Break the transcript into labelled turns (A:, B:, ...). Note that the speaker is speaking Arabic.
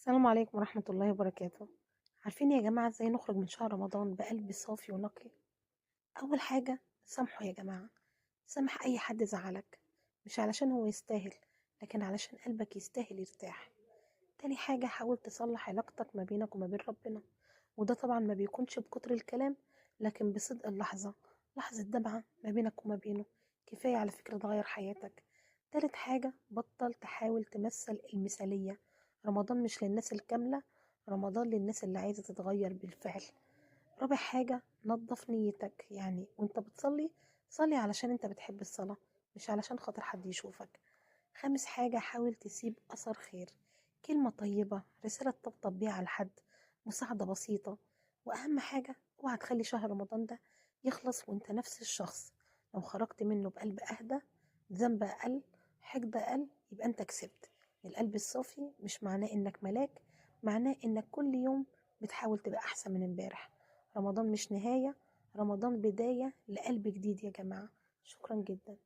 A: السلام عليكم ورحمة الله وبركاته. عارفين يا جماعة ازاي نخرج من شهر رمضان بقلب صافي ونقي؟ أول حاجة سامحوا يا جماعة، سامح أي حد زعلك، مش علشان هو يستاهل، لكن علشان قلبك يستاهل يرتاح. تاني حاجة حاول تصلح علاقتك ما بينك وما بين ربنا، وده طبعا ما بيكونش بكتر الكلام، لكن بصدق اللحظة، لحظة دمعة ما بينك وما بينه كفاية على فكرة تغير حياتك. تالت حاجة بطل تحاول تمثل المثالية. رمضان مش للناس الكاملة، رمضان للناس اللي عايزة تتغير بالفعل. رابع حاجة نظف نيتك، يعني وانت بتصلي صلي علشان انت بتحب الصلاة، مش علشان خاطر حد يشوفك. خامس حاجة حاول تسيب أثر خير، كلمة طيبة، رسالة تطبطب بيها على حد، مساعدة بسيطة. وأهم حاجة اوعى تخلي شهر رمضان ده يخلص وانت نفس الشخص. لو خرجت منه بقلب أهدى، ذنب أقل، حقد أقل، يبقى انت كسبت. القلب الصافي مش معناه انك ملاك، معناه انك كل يوم بتحاول تبقى أحسن من امبارح. رمضان مش نهاية، رمضان بداية لقلب جديد يا جماعة. شكرا جدا.